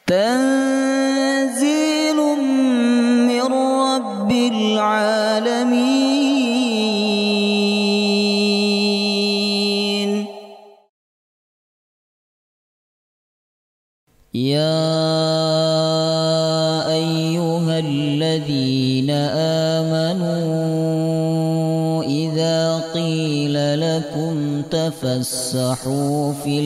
تنزيل من رب العالمين. يا أيها الذين آمنوا إذا قيل لكم تفسحوا في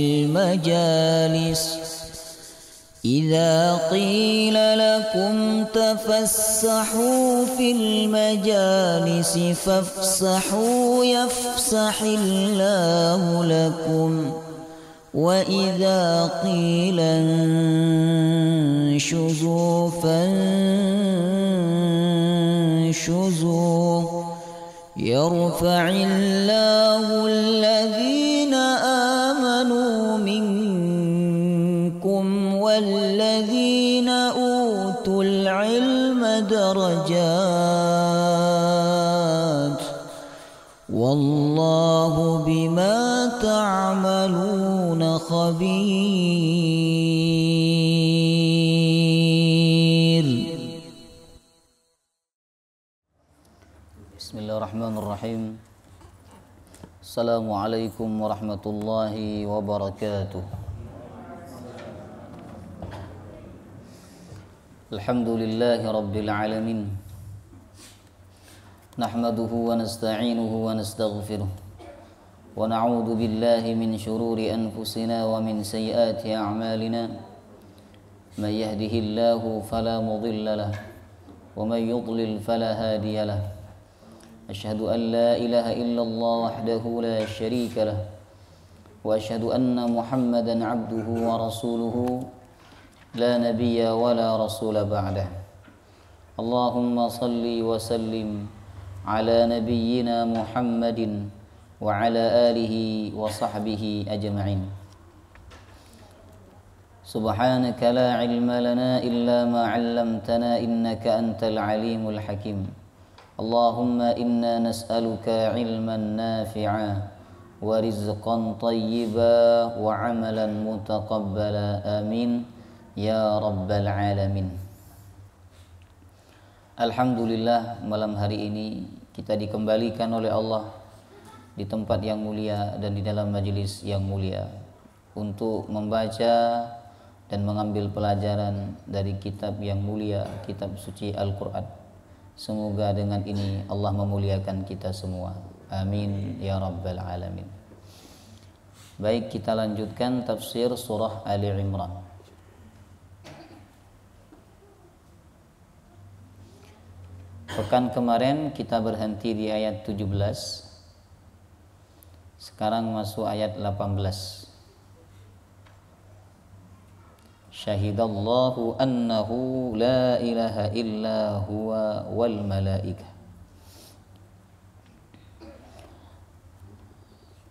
المجالس فافسحوا يفسح الله لكم، وإذا قيل انشزوا فانشزوا يرفع الله الذين آمنوا منكم والذين أوتوا العلم درجات، والله بما تعملون خبير. Bismillahirrahmanirrahim. Assalamualaikum warahmatullahi wabarakatuh. Alhamdulillahi rabbil alamin. Nahmaduhu wa nasta'inuhu wa nastaghfiruh. Wa na'udzu billahi min shururi anfusina wa min sayyiati a'malina. May yahdihillahu fala mudilla lahu wa may yudlil fala hadiya lahu. Asyhadu an la ilaha illallah wahdahu la syarika lah wa asyhadu anna Muhammadan abduhu wa rasuluhu la nabiyya wa la rasula ba'dah. Allahumma salli wa sallim ala nabiyyina Muhammadin wa ala alihi wa sahbihi ajma'in. Subhanaka la ilma lana illa ma 'allamtana innaka antal alimul hakim. Allahumma inna nas'aluka ilman nafi'a wa rizqan tayyiba wa amalan mutaqabbala, amin ya rabbal alamin. Alhamdulillah, malam hari ini kita dikembalikan oleh Allah di tempat yang mulia dan di dalam majelis yang mulia untuk membaca dan mengambil pelajaran dari kitab yang mulia, kitab suci Al-Quran. Semoga dengan ini Allah memuliakan kita semua, amin ya rabbal alamin. Baik, kita lanjutkan tafsir surah Ali Imran. Pekan kemarin kita berhenti di ayat 17. Sekarang masuk ayat 18. Syahidallahu annahu la ilaha illa huwa wal malaikah.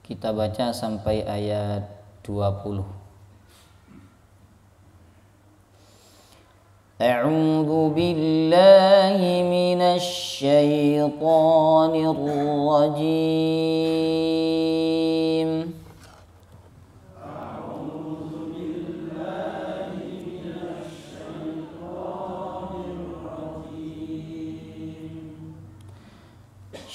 Kita baca sampai ayat 20. A'udzu billahi minasy syaithanir rajim.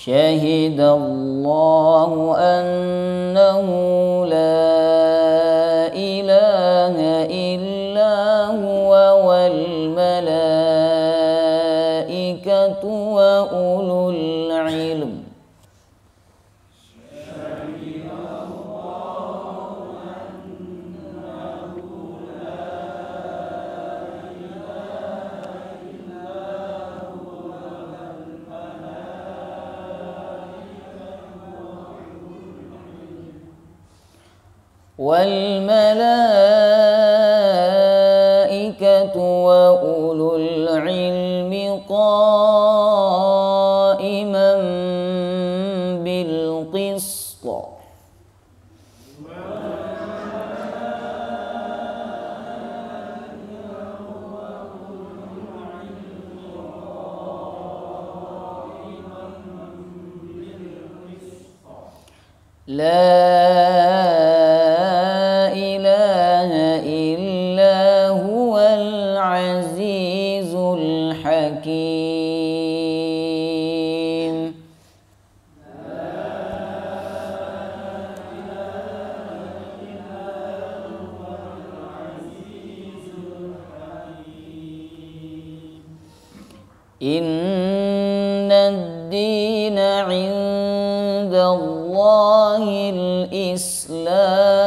Syahidallahu annahu la ilaha illa huwa wal malaikatu wa ulul ilm. Wal malaikatu wa ulul ilmi qa'iman bil qist. La ilaha illa huwal Inna ad-dina 'indallahil Islam.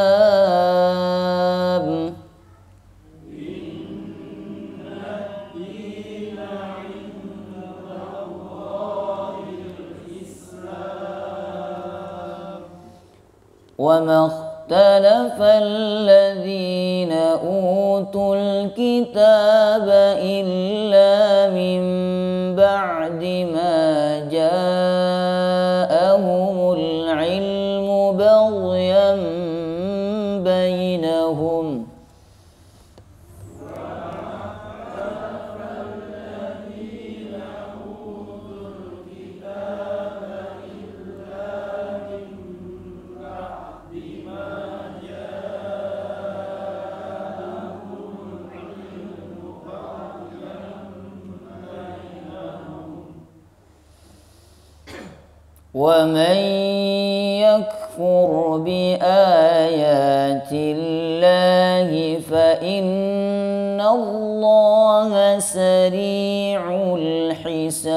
وما اختلف الذين أوتوا الكتاب إلا من بعد ما جاءهم العلم بغيا بينهم ومن يكفر بآيات الله فإن الله سريع الحساب.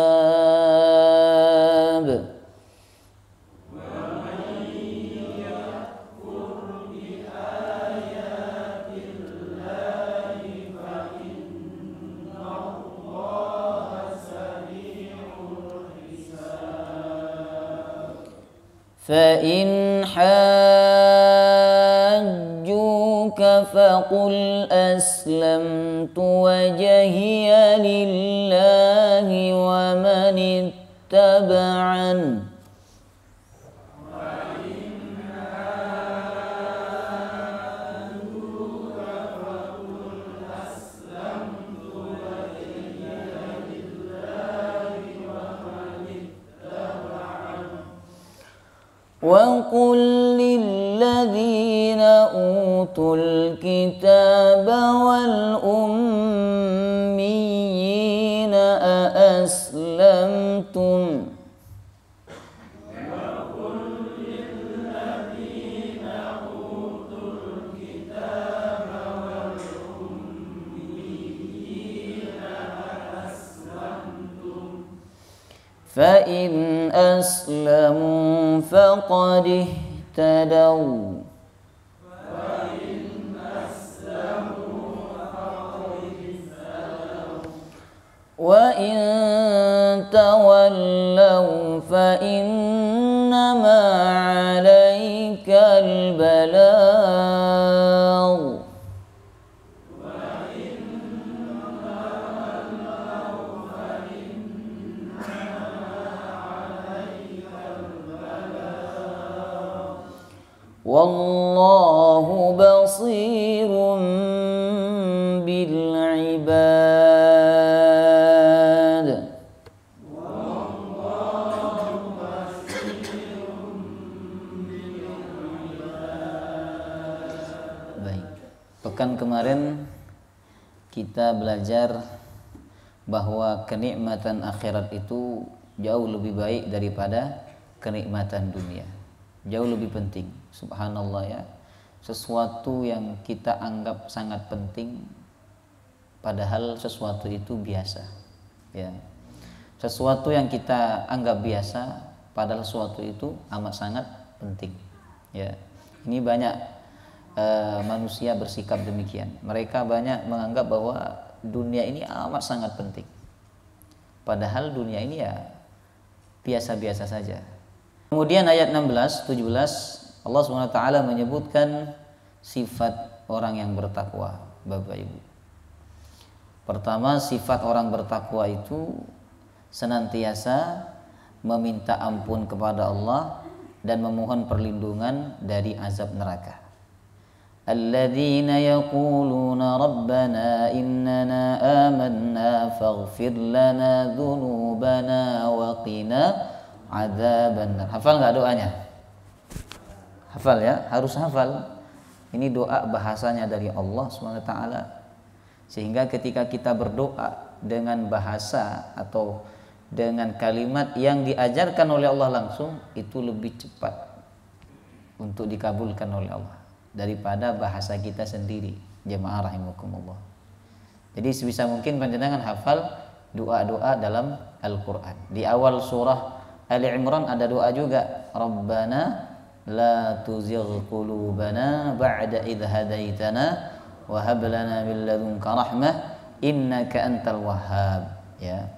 فإن حاجوك فقل أسلمت وجهي لله ومن اتبعن وقل للذين أوتوا الكتاب والأميين أأسلمتم فإن أسلموا فقد اهتدوا وإن تولوا فإنما عليك البلاغ والله بصير بالعباد. Baik, pekan kemarin kita belajar bahwa kenikmatan akhirat itu jauh lebih baik daripada kenikmatan dunia. Jauh lebih penting. Subhanallah ya. Sesuatu yang kita anggap sangat penting padahal sesuatu itu biasa. Ya. Sesuatu yang kita anggap biasa padahal sesuatu itu amat sangat penting. Ya. Ini banyak manusia bersikap demikian. Mereka banyak menganggap bahwa dunia ini amat sangat penting. Padahal dunia ini ya biasa-biasa saja. Kemudian ayat 16, 17 Allah SWT menyebutkan sifat orang yang bertakwa, Bapak Ibu. Pertama, sifat orang bertakwa itu senantiasa meminta ampun kepada Allah dan memohon perlindungan dari azab neraka. Alladzina yaquluna rabbana innana amanna faghfir lana dhunubana wa qina adzabannar. Hafal nggak doanya? Hafal ya, harus hafal. Ini doa bahasanya dari Allah SWT. Sehingga ketika kita berdoa dengan bahasa atau dengan kalimat yang diajarkan oleh Allah langsung, itu lebih cepat untuk dikabulkan oleh Allah daripada bahasa kita sendiri. Jemaah rahimakumullah. Jadi sebisa mungkin panjenengan hafal doa-doa dalam Al-Quran. Di awal surah Ali Imran ada doa juga, Rabbana la tuzigh qulubana ba'da idh hadaitana wa hab lana min ladunka rahmah innaka antal wahhab. Ya.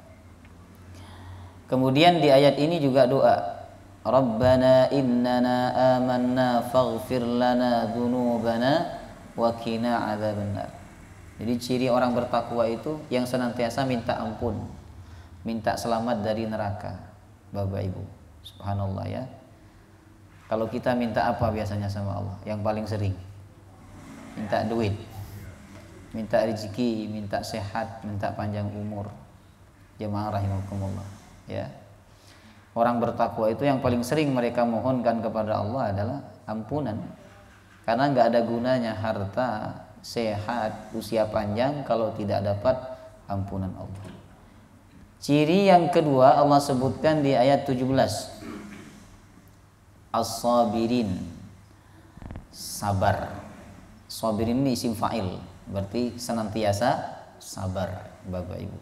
Kemudian di ayat ini juga doa, Rabbana innana amanna faghfir lana dzunubana wa qina adzabannar. Jadi ciri orang bertakwa itu yang senantiasa minta ampun, minta selamat dari neraka. Bapak Ibu, subhanallah ya. Kalau kita minta apa biasanya sama Allah? Yang paling sering minta duit, minta rezeki, minta sehat, minta panjang umur. Jemaah rahimakumullah ya. Orang bertakwa itu yang paling sering mereka mohonkan kepada Allah adalah ampunan. Karena nggak ada gunanya harta, sehat, usia panjang kalau tidak dapat ampunan Allah. Ciri yang kedua Allah sebutkan di ayat 17. As-sabirin, sabar. Sabirin ini isim fa'il, berarti senantiasa sabar, Bapak Ibu.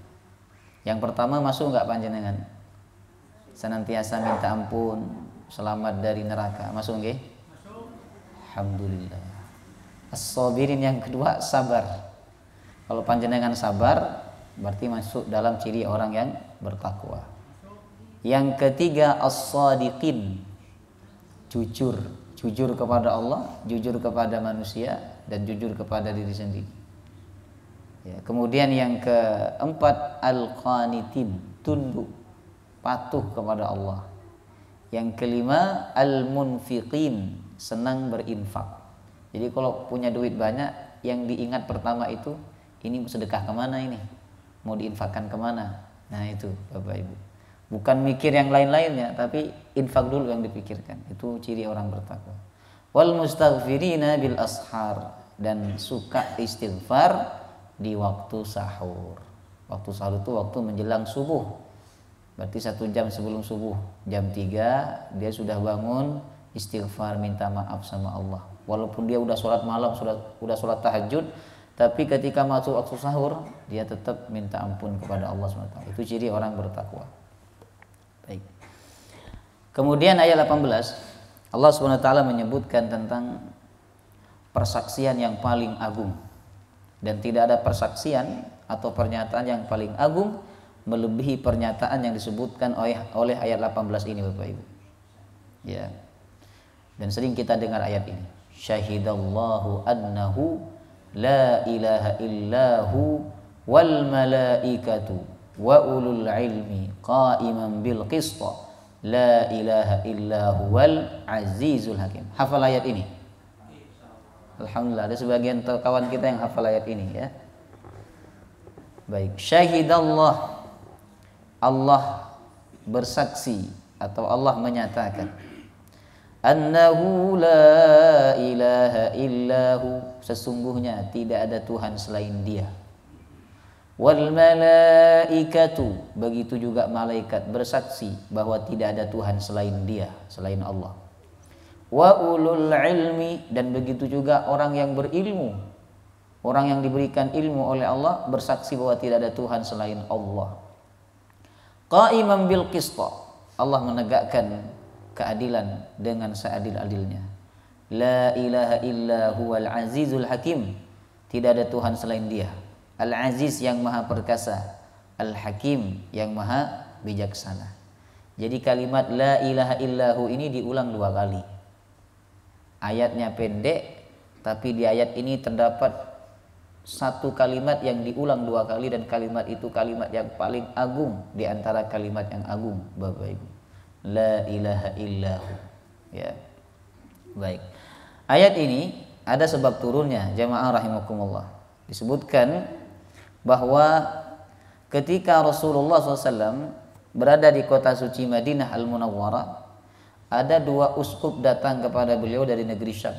Yang pertama masuk enggak panjenengan? Senantiasa minta ampun, selamat dari neraka. Masuk nggih? Masuk. Alhamdulillah. As-sabirin yang kedua sabar. Kalau panjenengan sabar berarti masuk dalam ciri orang yang bertakwa. Yang ketiga as-sadiqin, jujur kepada Allah, jujur kepada manusia, dan jujur kepada diri sendiri. Ya, kemudian yang keempat al-qanitin, tunduk, patuh kepada Allah. Yang kelima al-munfiqin, senang berinfak. Jadi kalau punya duit banyak, yang diingat pertama itu, ini sedekah kemana ini? Mau diinfakkan kemana? Nah itu Bapak Ibu, bukan mikir yang lain-lainnya, tapi infak dulu yang dipikirkan. Itu ciri orang bertakwa. Wal mustaghfirina bil ashar, dan suka istighfar di waktu sahur. Waktu sahur itu waktu menjelang subuh, berarti 1 jam sebelum subuh, jam 3 dia sudah bangun, istighfar, minta maaf sama Allah. Walaupun dia udah sholat malam, udah sholat tahajud, tapi ketika masuk waktu sahur dia tetap minta ampun kepada Allah SWT. Itu ciri orang bertakwa. Baik. Kemudian ayat 18 Allah SWT menyebutkan tentang persaksian yang paling agung, dan tidak ada persaksian atau pernyataan yang paling agung melebihi pernyataan yang disebutkan oleh ayat 18 ini, Bapak Ibu. Ya. Dan sering kita dengar ayat ini. Syahidallahu annahu la ilaha illahu wal malaikatu wa ulul ilmi qa'iman bil qista la ilaha illahu wal azizul hakim. Hafal ayat ini? Alhamdulillah, ada sebagian kawan kita yang hafal ayat ini ya. Baik, syahidallah, Allah bersaksi atau Allah menyatakan, annahu la ilaha illahu, sesungguhnya tidak ada Tuhan selain Dia. Wal malaikatu, begitu juga malaikat bersaksi bahwa tidak ada Tuhan selain Dia, selain Allah. Wa ulul ilmi, dan begitu juga orang yang berilmu, orang yang diberikan ilmu oleh Allah bersaksi bahwa tidak ada Tuhan selain Allah. Qa'iman bil qista, Allah menegakkan keadilan dengan seadil-adilnya. La ilaha illa huwal azizul hakim, tidak ada Tuhan selain Dia. Al-Aziz yang maha perkasa, Al-Hakim yang maha bijaksana. Jadi kalimat la ilaha illahu ini diulang 2 kali. Ayatnya pendek, tapi di ayat ini terdapat 1 kalimat yang diulang 2 kali, dan kalimat itu kalimat yang paling agung di antara kalimat yang agung, Bapak Ibu. La ilaha illahu. Ya. Baik. Ayat ini ada sebab turunnya, jamaah rahimakumullah. Disebutkan bahwa ketika Rasulullah SAW berada di kota suci Madinah Al-Munawwarah, ada 2 uskup datang kepada beliau dari negeri Syam.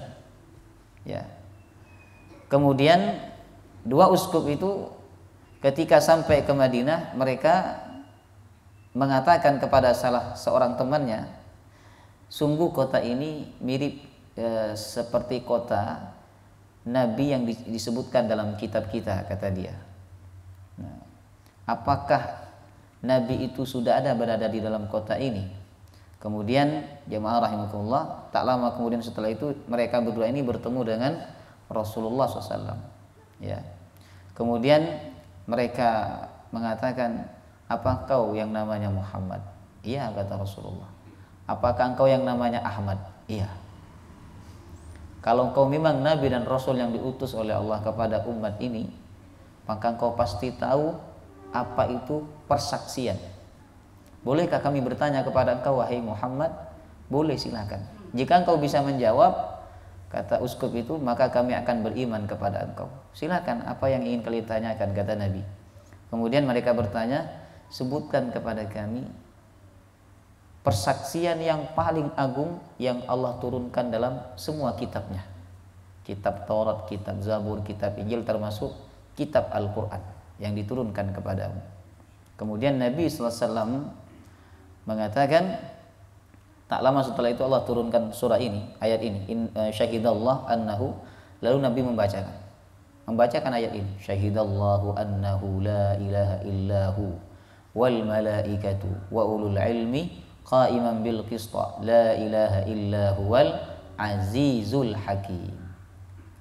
Ya. Kemudian 2 uskup itu ketika sampai ke Madinah, mereka mengatakan kepada salah seorang temannya, sungguh kota ini mirip seperti kota Nabi yang disebutkan dalam kitab kita, kata dia. Nah, apakah Nabi itu sudah ada berada di dalam kota ini. Kemudian jemaah rahimakumullah, tak lama kemudian setelah itu mereka berdua ini bertemu dengan Rasulullah SAW. Ya. Kemudian mereka mengatakan, apa kau yang namanya Muhammad? Iya, kata Rasulullah. Apakah engkau yang namanya Ahmad? Iya. Kalau engkau memang Nabi dan Rasul yang diutus oleh Allah kepada umat ini, maka engkau pasti tahu apa itu persaksian. Bolehkah kami bertanya kepada engkau, wahai Muhammad? Boleh, silakan. Jika engkau bisa menjawab, kata uskup itu, maka kami akan beriman kepada engkau. Silakan, apa yang ingin kalian tanyakan, kata Nabi. Kemudian mereka bertanya, sebutkan kepada kami persaksian yang paling agung yang Allah turunkan dalam semua kitabnya. Kitab Taurat, kitab Zabur, kitab Injil, termasuk kitab Al-Quran yang diturunkan kepadamu. Kemudian Nabi SAW mengatakan, tak lama setelah itu Allah turunkan surah ini, ayat ini, syahidallah annahu, lalu Nabi membacakan ayat ini, syahidallahu annahu la ilaha illahu wal malaikatu wa ulul ilmi qa'iman bil qista la ilaha illahu wal azizul hakim.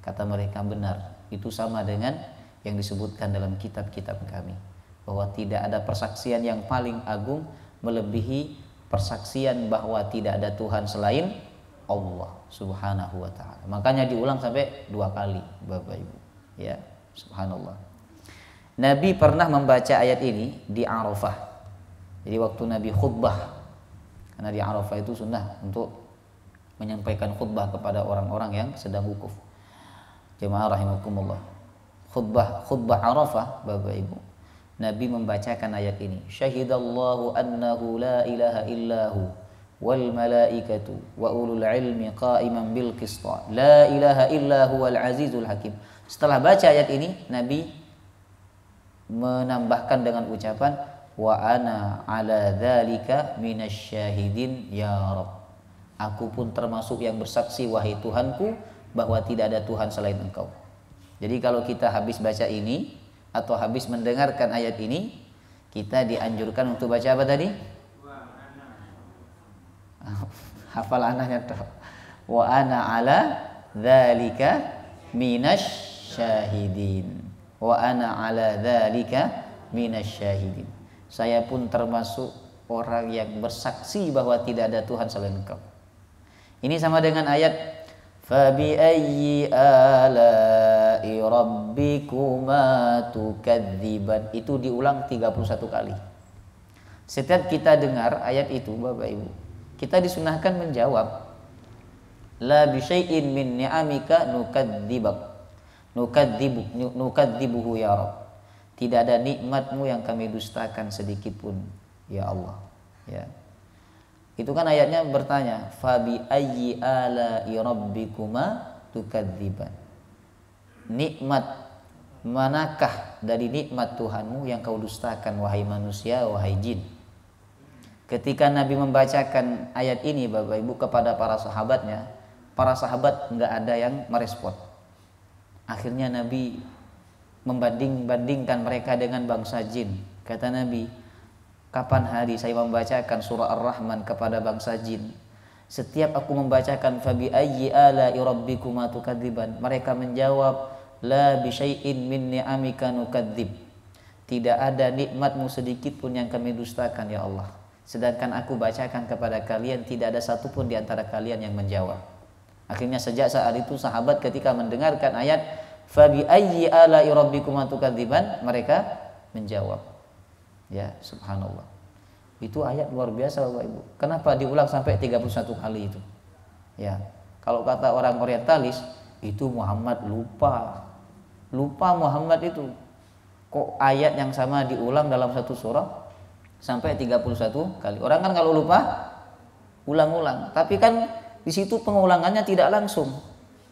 Kata mereka, benar, itu sama dengan yang disebutkan dalam kitab-kitab kami, bahwa tidak ada persaksian yang paling agung melebihi persaksian bahwa tidak ada Tuhan selain Allah Subhanahu wa taala. Makanya diulang sampai 2 kali, Bapak Ibu. Ya, subhanallah. Nabi pernah membaca ayat ini di Arafah. Jadi waktu Nabi khutbah. Karena di Arafah itu sunnah untuk menyampaikan khutbah kepada orang-orang yang sedang wukuf. Jemaah rahimakumullah. Khutbah Arafah, Bapak Ibu. Nabi membacakan ayat ini, syahidallahu annahu la ilaha illahu wal malaikatu wa ulul ilmi qa'iman bil qista la ilaha illahu wal azizul hakim. Setelah baca ayat ini, Nabi menambahkan dengan ucapan, wa ana ala dzalika minasyahidin ya Rabb. Aku pun termasuk yang bersaksi, wahai Tuhanku, bahwa tidak ada Tuhan selain Engkau. Jadi kalau kita habis baca ini atau habis mendengarkan ayat ini, kita dianjurkan untuk baca apa tadi? Hafal anahnya tuh. Wa ana ala dzalika minasyahidin. Wa ana ala dzalika minasyahidin. Saya pun termasuk orang yang bersaksi bahwa tidak ada Tuhan selain Engkau. Ini sama dengan ayat Fabi ayyi ala'i rabbikuma tukadziban. Itu diulang 31 kali. Setiap kita dengar ayat itu, Bapak Ibu, kita disunahkan menjawab, la bi syai'in min ni'amika nukadzibuhu ya Rabb. Tidak ada nikmatmu yang kami dustakan sedikit pun, ya Allah. Ya. Itu kan ayatnya bertanya, fabi ayyi ala'i rabbikuma tukadziban. Nikmat manakah dari nikmat Tuhanmu yang kau dustakan, wahai manusia, wahai jin? Ketika Nabi membacakan ayat ini, Bapak Ibu, kepada para sahabatnya, para sahabat enggak ada yang merespon. Akhirnya Nabi membanding-bandingkan mereka dengan bangsa jin. Kata Nabi, kapan hari saya membacakan surah Ar-Rahman kepada bangsa jin, setiap aku membacakan fabi ayyi ala'i rabbikuma tukadziban, mereka menjawab la bi syai'in min ni'amika nukadzib. Tidak ada nikmatmu sedikit pun yang kami dustakan, ya Allah. Sedangkan aku bacakan kepada kalian, tidak ada satupun di antara kalian yang menjawab. Akhirnya sejak saat itu sahabat ketika mendengarkan ayat fabi ayyi ala'i rabbikuma tukadziban, mereka menjawab. Ya, subhanallah. Itu ayat luar biasa, Bapak Ibu. Kenapa diulang sampai 31 kali itu? Ya, kalau kata orang orientalis, itu Muhammad lupa. Lupa Muhammad itu. Kok ayat yang sama diulang dalam satu surah sampai 31 kali? Orang kan kalau lupa ulang-ulang. Tapi kan di situ pengulangannya tidak langsung.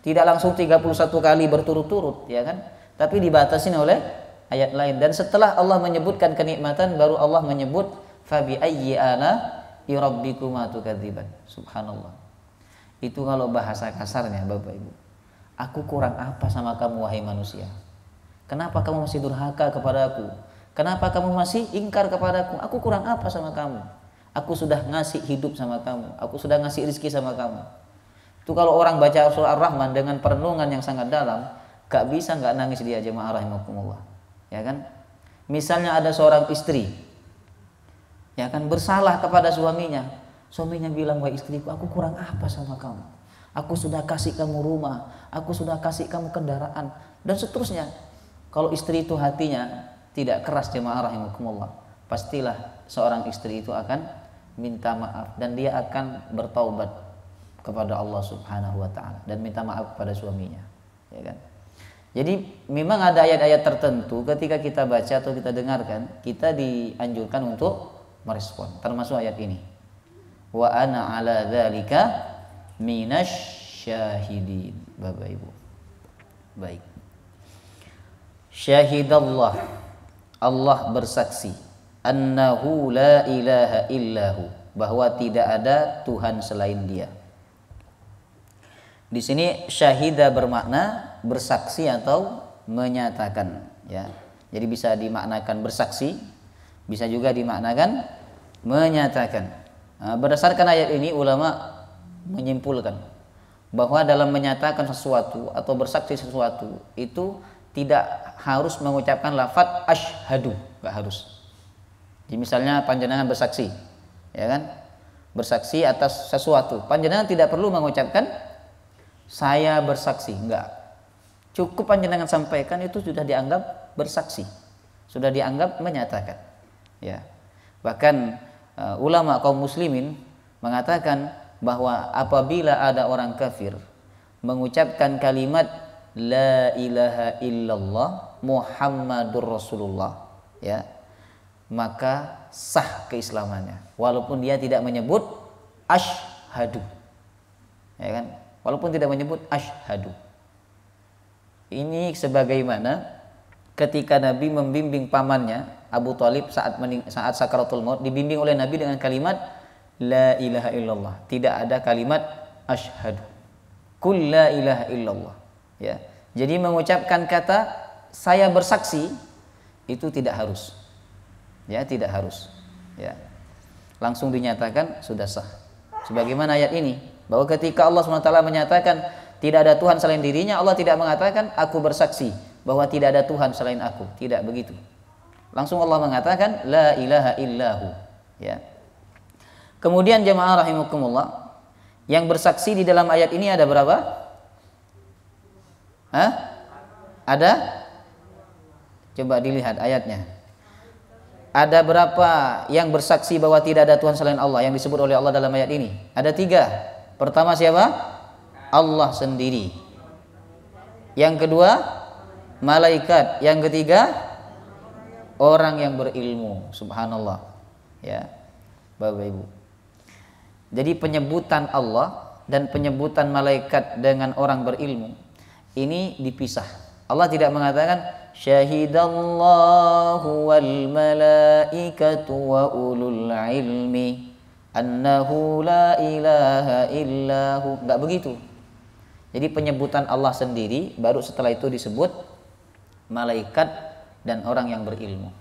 Tidak langsung 31 kali berturut-turut, ya kan? Tapi dibatasin oleh ayat lain. Dan setelah Allah menyebutkan kenikmatan, baru Allah menyebut fabi ayyi ala'i rabbikuma tukadziban. Subhanallah. Itu kalau bahasa kasarnya, Bapak Ibu. Aku kurang apa sama kamu, wahai manusia? Kenapa kamu masih durhaka kepada aku? Kenapa kamu masih ingkar kepadaku? Aku kurang apa sama kamu? Aku sudah ngasih hidup sama kamu. Aku sudah ngasih rezeki sama kamu. Itu kalau orang baca surah Ar-Rahman dengan perenungan yang sangat dalam, gak bisa gak nangis dia, jemaah rahimakumullah. Ya kan? Misalnya ada seorang istri, ya kan, bersalah kepada suaminya. Suaminya bilang, wahai istriku, aku kurang apa sama kamu? Aku sudah kasih kamu rumah, aku sudah kasih kamu kendaraan, dan seterusnya. Kalau istri itu hatinya tidak keras, jemaah rahimakumullah, pastilah seorang istri itu akan minta maaf dan dia akan bertaubat kepada Allah Subhanahu wa taala dan minta maaf kepada suaminya, ya kan? Jadi memang ada ayat-ayat tertentu ketika kita baca atau kita dengarkan, kita dianjurkan untuk merespon, termasuk ayat ini. Wa ana ala dzalika minasyahidin. Bapak Ibu. Baik. Syahidallah, Allah bersaksi, annahu la ilaha illahu, bahwa tidak ada Tuhan selain Dia. Di sini syahida bermakna bersaksi atau menyatakan, ya. Jadi bisa dimaknakan bersaksi, bisa juga dimaknakan menyatakan. Nah, berdasarkan ayat ini ulama menyimpulkan bahwa dalam menyatakan sesuatu atau bersaksi sesuatu itu tidak harus mengucapkan lafaz asyhadu, enggak harus. Jadi misalnya panjenengan bersaksi, ya kan? Bersaksi atas sesuatu. Panjenengan tidak perlu mengucapkan saya bersaksi, enggak. Cukup panjenengan sampaikan itu sudah dianggap bersaksi, sudah dianggap menyatakan. Ya. Bahkan ulama kaum muslimin mengatakan bahwa apabila ada orang kafir mengucapkan kalimat la ilaha illallah Muhammadur Rasulullah, ya, maka sah keislamannya walaupun dia tidak menyebut asyhadu, ya kan, walaupun tidak menyebut asyhadu. Ini sebagaimana ketika Nabi membimbing pamannya Abu Thalib saat sakaratul maut, dibimbing oleh Nabi dengan kalimat la ilaha illallah, tidak ada kalimat asyhadu. Qul la ilaha illallah, ya. Jadi mengucapkan kata saya bersaksi itu tidak harus, ya, tidak harus, ya. Langsung dinyatakan sudah sah. Sebagaimana ayat ini, bahwa ketika Allah SWT menyatakan tidak ada Tuhan selain dirinya, Allah tidak mengatakan aku bersaksi bahwa tidak ada Tuhan selain aku, tidak begitu. Langsung Allah mengatakan la ilaha illahu, ya. Kemudian jemaah rahimakumullah, yang bersaksi di dalam ayat ini ada berapa? Hah? Ada? Coba dilihat ayatnya. Ada berapa yang bersaksi bahwa tidak ada Tuhan selain Allah yang disebut oleh Allah dalam ayat ini? Ada 3. Pertama siapa? Allah sendiri. Yang kedua, malaikat. Yang ketiga, orang yang berilmu. Subhanallah, ya, Bapak Ibu. Jadi penyebutan Allah dan penyebutan malaikat dengan orang berilmu ini dipisah. Allah tidak mengatakan syahidallahu wal malaikatu wa ulul ilmi annahu la ilaha illahu. Enggak begitu. Jadi penyebutan Allah sendiri, baru setelah itu disebut malaikat dan orang yang berilmu.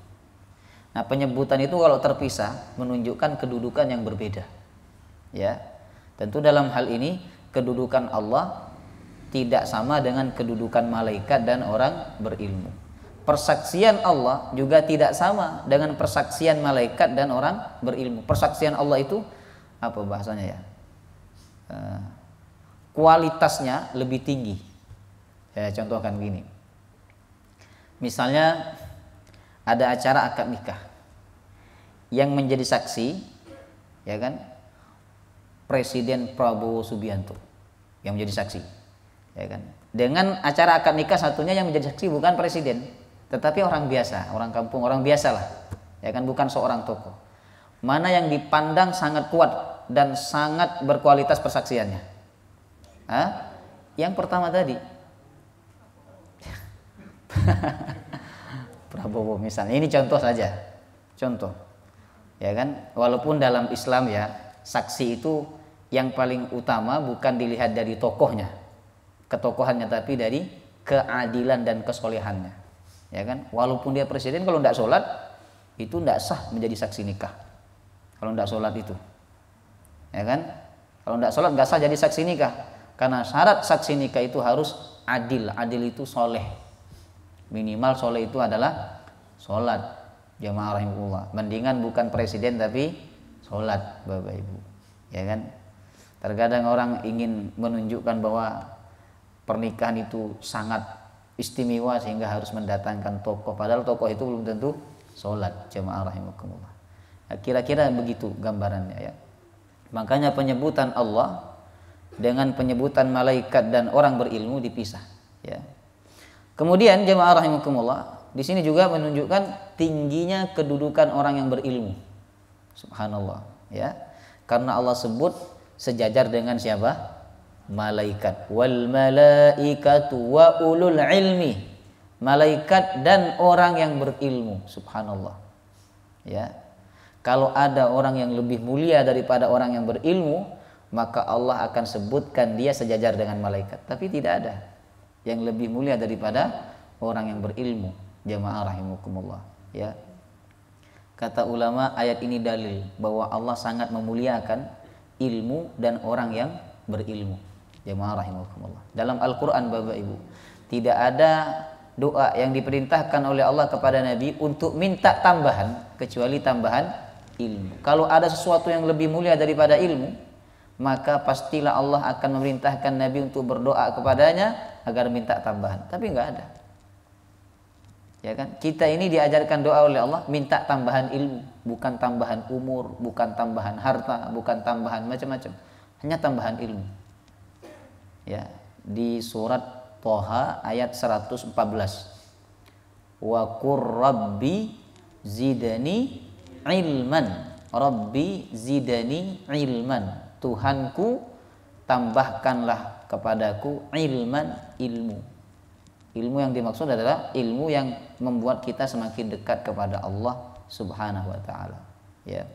Nah, penyebutan itu kalau terpisah menunjukkan kedudukan yang berbeda. Ya, tentu dalam hal ini kedudukan Allah tidak sama dengan kedudukan malaikat dan orang berilmu. Persaksian Allah juga tidak sama dengan persaksian malaikat dan orang berilmu. Persaksian Allah itu apa bahasanya, ya? Kualitasnya lebih tinggi. Saya contohkan gini. Misalnya ada acara akad nikah, yang menjadi saksi, ya kan, Presiden Prabowo Subianto yang menjadi saksi, ya kan. Dengan acara akad nikah satunya yang menjadi saksi bukan presiden, tetapi orang biasa, orang kampung, orang biasa lah, ya kan, bukan seorang tokoh. Mana yang dipandang sangat kuat dan sangat berkualitas persaksiannya? Yang pertama tadi. Prabowo misalnya, ini contoh saja, contoh, ya kan. Walaupun dalam Islam, ya, saksi itu yang paling utama bukan dilihat dari tokohnya, ketokohannya, tapi dari keadilan dan kesolehannya, ya kan. Walaupun dia presiden, kalau tidak sholat itu tidak sah menjadi saksi nikah. Kalau tidak sholat itu, ya kan? Kalau tidak sholat nggak sah jadi saksi nikah. Karena syarat saksi nikah itu harus adil. Adil itu soleh. Minimal soleh itu adalah sholat. Jamaah rahimahullah. Mendingan bukan presiden tapi sholat, Bapak Ibu. Ya kan? Terkadang orang ingin menunjukkan bahwa pernikahan itu sangat istimewa sehingga harus mendatangkan tokoh. Padahal tokoh itu belum tentu sholat. Jamaah rahimahullah. Nah, kira-kira begitu gambarannya ya. Makanya penyebutan Allah dengan penyebutan malaikat dan orang berilmu dipisah ya. Kemudian jemaah rahimakumullah, di sini juga menunjukkan tingginya kedudukan orang yang berilmu. Subhanallah ya. Karena Allah sebut sejajar dengan siapa? Malaikat. Wal malaikatu wa ulul ilmi. Malaikat dan orang yang berilmu. Subhanallah. Ya. Kalau ada orang yang lebih mulia daripada orang yang berilmu, maka Allah akan sebutkan dia sejajar dengan malaikat. Tapi tidak ada yang lebih mulia daripada orang yang berilmu. Jamaah rahimakumullah ya. Kata ulama, ayat ini dalil bahwa Allah sangat memuliakan ilmu dan orang yang berilmu. Jamaah rahimakumullah. Dalam Al-Qur'an Bapak Ibu, tidak ada doa yang diperintahkan oleh Allah kepada Nabi untuk minta tambahan kecuali tambahan ilmu. Kalau ada sesuatu yang lebih mulia daripada ilmu, maka pastilah Allah akan memerintahkan Nabi untuk berdoa kepadanya agar minta tambahan. Tapi enggak ada. Ya kan? Kita ini diajarkan doa oleh Allah minta tambahan ilmu, bukan tambahan umur, bukan tambahan harta, bukan tambahan macam-macam. Hanya tambahan ilmu. Ya, di surat Thaha ayat 114. Wa qur rabbi zidani ilman. Rabbi zidani ilman. Tuhanku tambahkanlah kepadaku ilman, ilmu. Ilmu yang dimaksud adalah ilmu yang membuat kita semakin dekat kepada Allah Subhanahu wa taala. Ya.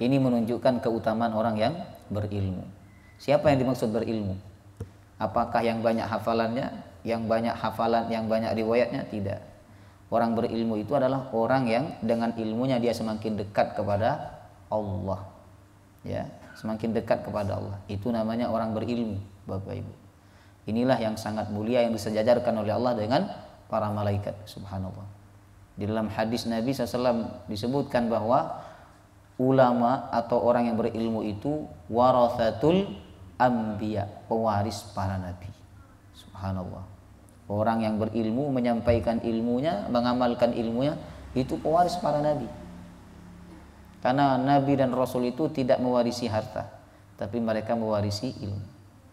Ini menunjukkan keutamaan orang yang berilmu. Siapa yang dimaksud berilmu? Apakah yang banyak hafalannya, yang banyak hafalan, yang banyak riwayatnya? Tidak. Orang berilmu itu adalah orang yang dengan ilmunya dia semakin dekat kepada Allah. Ya, semakin dekat kepada Allah. Itu namanya orang berilmu, Bapak Ibu. Inilah yang sangat mulia yang disejajarkan oleh Allah dengan para malaikat. Subhanallah. Di dalam hadis Nabi SAW disebutkan bahwa ulama atau orang yang berilmu itu warathatul anbiya, pewaris para nabi. Subhanallah. Orang yang berilmu menyampaikan ilmunya, mengamalkan ilmunya, itu pewaris para nabi. Karena nabi dan rasul itu tidak mewarisi harta, tapi mereka mewarisi ilmu.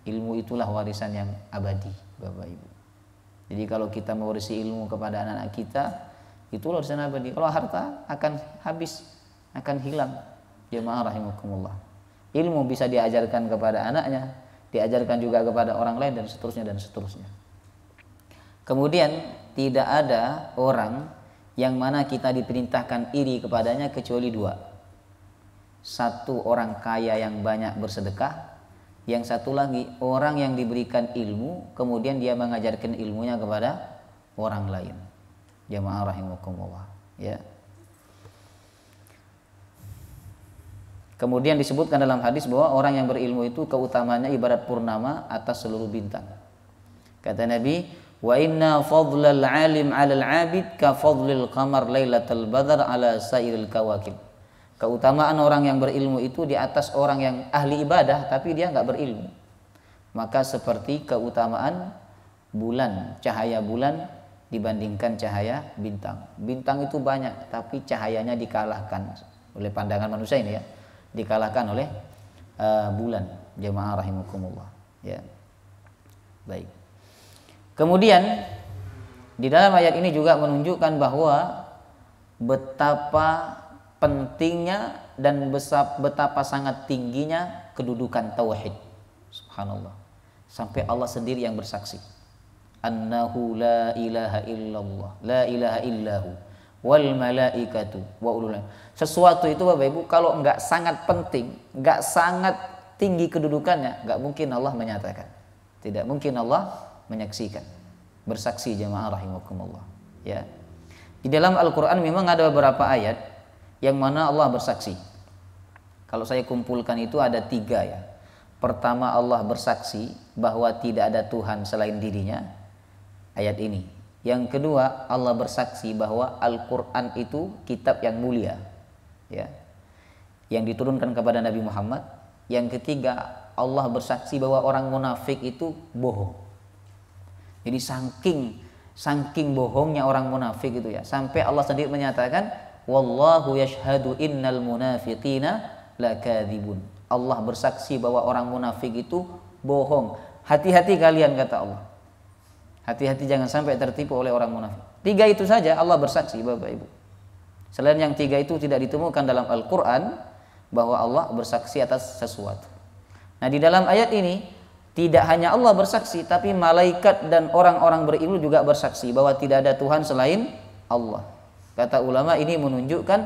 Ilmu itulah warisan yang abadi, Bapak Ibu. Jadi kalau kita mewarisi ilmu kepada anak-anak kita, itu warisan abadi. Kalau harta akan habis, akan hilang. Jemaah rahimakumullah. Ilmu bisa diajarkan kepada anaknya, diajarkan juga kepada orang lain dan seterusnya dan seterusnya. Kemudian tidak ada orang yang mana kita diperintahkan iri kepadanya kecuali dua. Satu, orang kaya yang banyak bersedekah. Yang satu lagi, orang yang diberikan ilmu kemudian dia mengajarkan ilmunya kepada orang lain. Jamaah rahimakumullah ya. Kemudian disebutkan dalam hadis bahwa orang yang berilmu itu keutamaannya ibarat purnama atas seluruh bintang. Kata Nabi, wa inna fadlal alim 'alal 'abid ka fadlil qamar lailatal badr 'ala sairil kawakib. Keutamaan orang yang berilmu itu di atas orang yang ahli ibadah tapi dia enggak berilmu. Maka seperti keutamaan bulan, cahaya bulan dibandingkan cahaya bintang. Bintang itu banyak tapi cahayanya dikalahkan oleh pandangan manusia ini ya. Dikalahkan oleh bulan. Jemaah rahimakumullah ya. Baik. Kemudian di dalam ayat ini juga menunjukkan bahwa betapa pentingnya dan betapa sangat tingginya kedudukan tauhid. Subhanallah. Sampai Allah sendiri yang bersaksi. Annahu la ilaha illallah, la ilaha illahu wal malaikatu wa ulul. Sesuatu itu Bapak Ibu kalau enggak sangat penting, enggak sangat tinggi kedudukannya, enggak mungkin Allah menyatakan. Tidak mungkin Allah menyaksikan. bersaksi jemaah rahimakumullah. Ya. Di dalam Al-Qur'an memang ada beberapa ayat yang mana Allah bersaksi. Kalau saya kumpulkan itu ada 3 ya. Pertama, Allah bersaksi bahwa tidak ada Tuhan selain dirinya, ayat ini. Yang kedua, Allah bersaksi bahwa Al-Qur'an itu kitab yang mulia, ya, yang diturunkan kepada Nabi Muhammad. Yang ketiga, Allah bersaksi bahwa orang munafik itu bohong. Jadi saking bohongnya orang munafik itu ya, sampai Allah sendiri menyatakan, wallahu yashhadu innal munafiqina lakadzibun. Allah bersaksi bahwa orang munafik itu bohong. Hati-hati kalian, kata Allah. Hati-hati jangan sampai tertipu oleh orang munafik. 3 itu saja Allah bersaksi, Bapak Ibu. Selain yang 3 itu tidak ditemukan dalam Al-Qur'an bahwa Allah bersaksi atas sesuatu. Nah, di dalam ayat ini tidak hanya Allah bersaksi, tapi malaikat dan orang-orang berilmu juga bersaksi bahwa tidak ada Tuhan selain Allah. Kata ulama, ini menunjukkan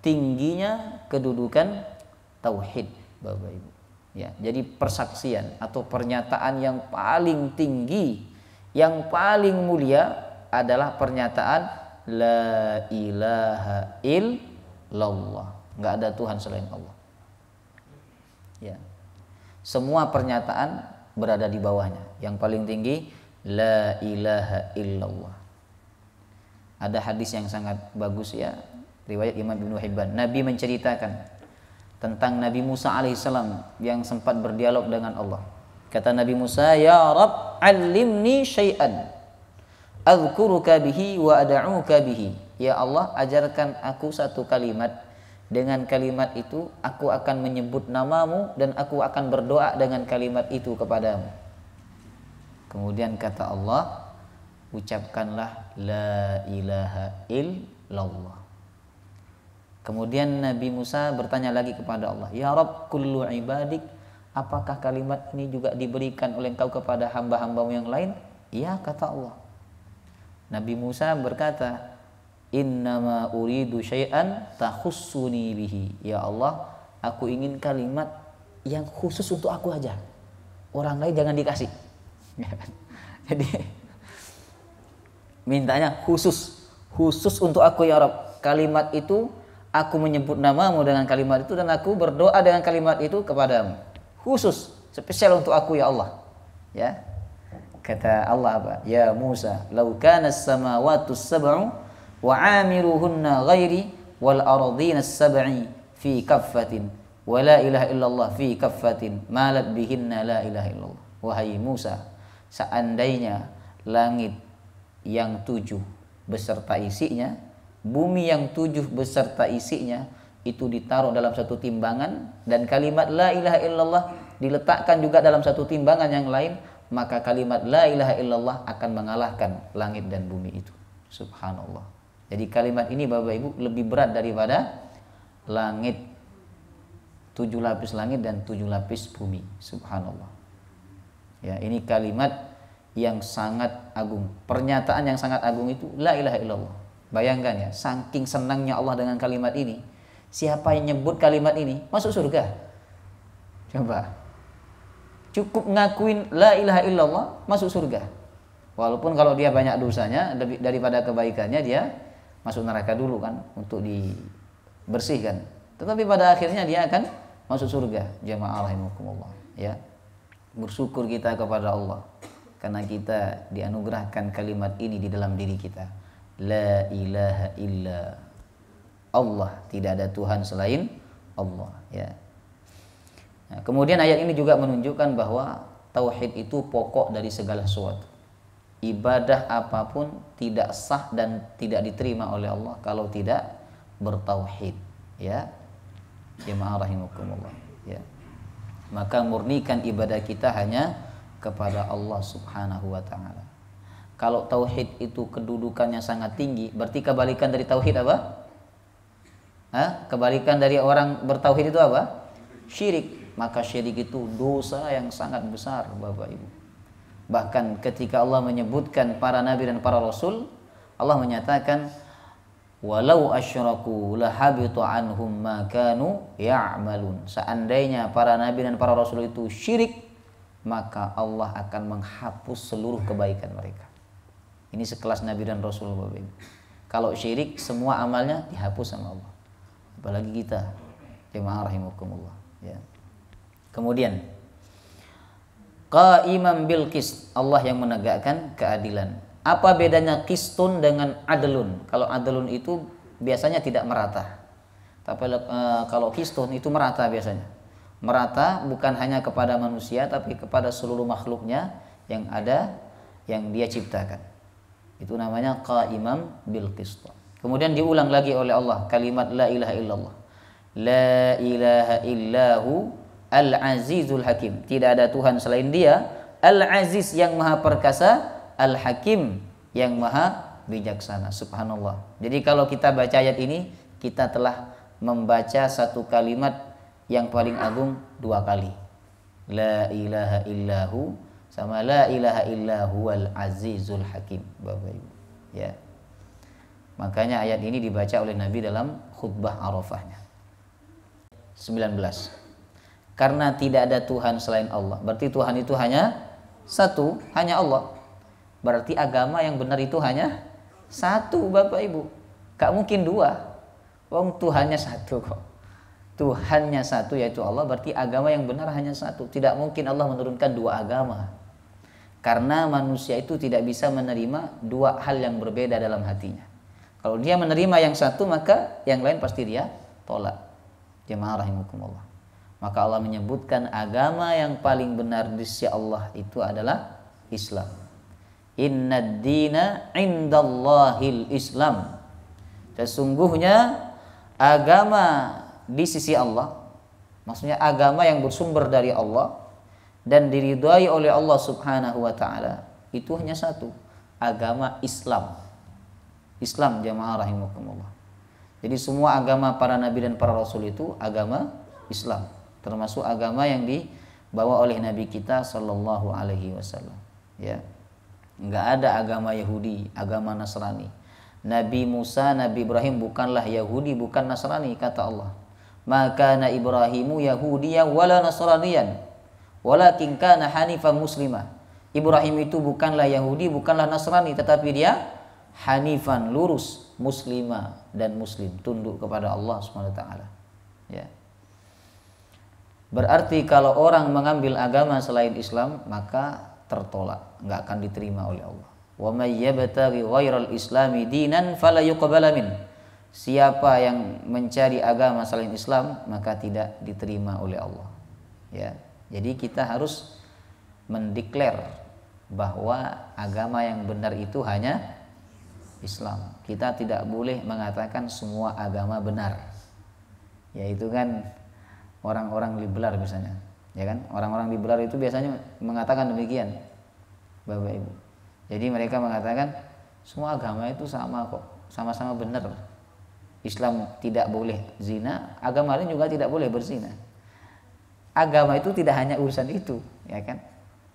tingginya kedudukan tauhid, Bapak Ibu. Ya, jadi persaksian atau pernyataan yang paling tinggi, yang paling mulia adalah pernyataan la ilaha illallah. Enggak ada Tuhan selain Allah. Ya. Semua pernyataan berada di bawahnya. Yang paling tinggi la ilaha illallah. Ada hadis yang sangat bagus ya, riwayat Imam Ibnu Hibban. Nabi menceritakan tentang Nabi Musa alaihissalam yang sempat berdialog dengan Allah. Kata Nabi Musa, ya Rabb, allimni syai'an adhkuruka bihi wa ad'uka bihi. Ya Allah, ajarkan aku satu kalimat. Dengan kalimat itu aku akan menyebut namamu dan aku akan berdoa dengan kalimat itu kepadamu. Kemudian kata Allah, ucapkanlah la ilaha illallah. Kemudian Nabi Musa bertanya lagi kepada Allah, ya Rabb, kullu ibadik, apakah kalimat ini juga diberikan oleh Engkau kepada hamba-hambamu yang lain? Ya, kata Allah. Nabi Musa berkata, innama uridu syai'an takhussuni bihi. Ya Allah, aku ingin kalimat yang khusus untuk aku aja, orang lain jangan dikasih. Jadi mintanya khusus untuk aku ya Rabb. Kalimat itu aku menyebut namamu dengan kalimat itu dan aku berdoa dengan kalimat itu kepadamu. Khusus, spesial untuk aku ya Allah. Ya. Kata Allah apa? Ya Musa, law kana as-samawati as-sab'u wa 'amiruhunna ghairi wal ardina as-sab'i fi kaffatin wa la ilaha illallah fi kaffatin malat bihinna la ilaha illallah. Wahai Musa, seandainya langit yang 7 beserta isinya, bumi yang 7 beserta isinya itu ditaruh dalam satu timbangan dan kalimat la ilaha illallah diletakkan juga dalam satu timbangan yang lain, maka kalimat la ilaha illallah akan mengalahkan langit dan bumi itu. Subhanallah. Jadi kalimat ini Bapak Ibu lebih berat daripada langit, 7 lapis langit dan 7 lapis bumi. Subhanallah. Ya, ini kalimat yang sangat agung. Pernyataan yang sangat agung itu la ilaha illallah. Bayangkan ya, saking senangnya Allah dengan kalimat ini. Siapa yang nyebut kalimat ini masuk surga. Coba. Cukup ngakuin la ilaha illallah masuk surga. Walaupun kalau dia banyak dosanya daripada kebaikannya, dia masuk neraka dulu kan untuk dibersihkan. Tetapi pada akhirnya dia akan masuk surga. Jamaah rahimakumullah, ya. Bersyukur kita kepada Allah karena kita dianugerahkan kalimat ini di dalam diri kita. La ilaha illa Allah, tidak ada Tuhan selain Allah, ya. Nah, kemudian ayat ini juga menunjukkan bahwa tauhid itu pokok dari segala sesuatu. Ibadah apapun tidak sah dan tidak diterima oleh Allah kalau tidak bertauhid, ya. Jemaah rahimakumullah, ya. Maka murnikan ibadah kita hanya kepada Allah Subhanahu wa taala. Kalau tauhid itu kedudukannya sangat tinggi, berarti kebalikan dari tauhid apa? Kebalikan dari orang bertauhid itu apa? Syirik. Maka syirik itu dosa yang sangat besar, Bapak Ibu. Bahkan ketika Allah menyebutkan para nabi dan para rasul, Allah menyatakan walau asyraku lahabitu anhum ma kanu ya'malun. Seandainya para nabi dan para rasul itu syirik, maka Allah akan menghapus seluruh kebaikan mereka. Ini sekelas Nabi dan Rasul, Bapak Ibu. Kalau syirik semua amalnya dihapus sama Allah. Apalagi kita, jemaah rahimakumullah, ya. Kemudian qa'iman bil qist, Allah yang menegakkan keadilan. Apa bedanya qistun dengan adlun? Kalau adlun itu biasanya tidak merata. Tapi kalau qistun itu merata biasanya. Merata bukan hanya kepada manusia tapi kepada seluruh makhluknya yang ada yang Dia ciptakan. Itu namanya qa'iman bil qist. Kemudian diulang lagi oleh Allah kalimat la ilaha illallah. La ilaha illahu al-azizul hakim. Tidak ada Tuhan selain Dia, al-aziz yang maha perkasa, al-hakim yang maha bijaksana. Subhanallah. Jadi kalau kita baca ayat ini, kita telah membaca satu kalimat yang paling agung dua kali. La ilaha illahu sama la ilaha illahu al-azizul hakim, Bapak Ibu. Ya. Makanya ayat ini dibaca oleh Nabi dalam khutbah Arafahnya. 19. Karena tidak ada Tuhan selain Allah. Berarti Tuhan itu hanya satu, hanya Allah. Berarti agama yang benar itu hanya satu, Bapak Ibu. Gak mungkin dua. Wong Tuhannya satu kok. Tuhannya satu yaitu Allah. Berarti agama yang benar hanya satu. Tidak mungkin Allah menurunkan dua agama. Karena manusia itu tidak bisa menerima dua hal yang berbeda dalam hatinya. Kalau dia menerima yang satu, maka yang lain pasti dia tolak. Jemaah rahimakumullah. Maka Allah menyebutkan agama yang paling benar di sisi Allah itu adalah Islam. Innad dina indallahil Islam. Sesungguhnya agama di sisi Allah, maksudnya agama yang bersumber dari Allah dan diridhai oleh Allah Subhanahu wa taala, itu hanya satu, agama Islam. Islam, jamaah rahimakumullah. Jadi semua agama para nabi dan para rasul itu agama Islam, termasuk agama yang dibawa oleh nabi kita sallallahu alaihi wasallam, ya. Enggak ada agama Yahudi, agama Nasrani. Nabi Musa, Nabi Ibrahim bukanlah Yahudi, bukan Nasrani, kata Allah. Maka na Ibrahimu Yahudiyan wala Nasraniyan, walakin kana hanifan muslimah. Ibrahim itu bukanlah Yahudi, bukanlah Nasrani, tetapi dia hanifan, lurus, muslimah dan muslim, tunduk kepada Allah Subhanahu wa taala. Ya. Berarti kalau orang mengambil agama selain Islam, maka tertolak, enggak akan diterima oleh Allah. Wa may yabtaghi ghairal islami dinan fala yuqbala min. Siapa yang mencari agama selain Islam, maka tidak diterima oleh Allah. Ya. Jadi kita harus mendeklar bahwa agama yang benar itu hanya Islam. Kita tidak boleh mengatakan semua agama benar. Yaitu kan orang-orang liberal misalnya, ya kan? Orang-orang liberal itu biasanya mengatakan demikian, Bapak Ibu. Jadi mereka mengatakan semua agama itu sama kok, sama-sama benar. Islam tidak boleh zina, agama lain juga tidak boleh berzina. Agama itu tidak hanya urusan itu, ya kan?